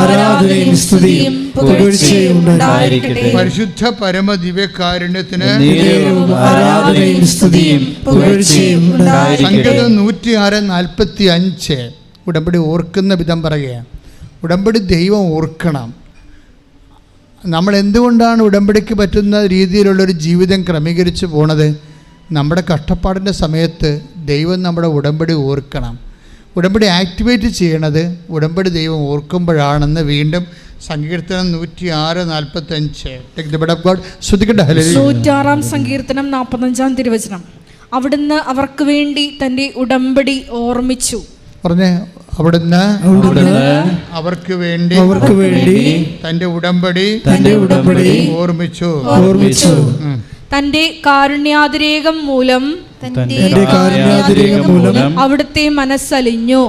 ആരാധനയും സ്തുതിയും പുകഴ്ചയും ഉണ്ടായിരിക്കട്ടെ. പരിശുദ്ധ പരമദിവ്യകാരുണ്യത്തിന് ആരാധനയും സ്തുതിയും പുകഴ്ചയും ഉണ്ടായിരിക്കട്ടെ. സങ്കീർത്തനം 106:45 ഉടമ്പടി ഓർക്കുന്ന വിധം പറയുക. ഉടമ്പടി ദൈവം ഓർക്കണം. നമ്മൾ എന്തുകൊണ്ടാണ് ഉടമ്പടിക്ക് പറ്റുന്ന രീതിയിലുള്ളൊരു ജീവിതം ക്രമീകരിച്ച് പോണത്? നമ്മുടെ കഷ്ടപ്പാടിൻ്റെ സമയത്ത് ദൈവം നമ്മുടെ ഉടമ്പടി ഓർക്കണം. ഉടമ്പടി ആക്ടിവേറ്റ് ചെയ്യണത് ഉടമ്പടി ദൈവം ഓർക്കുമ്പോഴാണെന്ന് വീണ്ടും സങ്കീർത്തനം 106:45. 106 സങ്കീർത്തനം 45 തിരുവചനം. അവിടുന്ന് അവർക്ക് വേണ്ടി തന്റെ ഉടമ്പടി ഓർമ്മിച്ചു. പറഞ്ഞേ, അവിടുന്ന് അവർക്ക് വേണ്ടി തന്റെ ഉടമ്പടി ഓർമ്മിച്ചു. തന്റെ കാരുണ്യാതിരേകം മൂലം അവിടുത്തെ മനസ്സലിഞ്ഞു.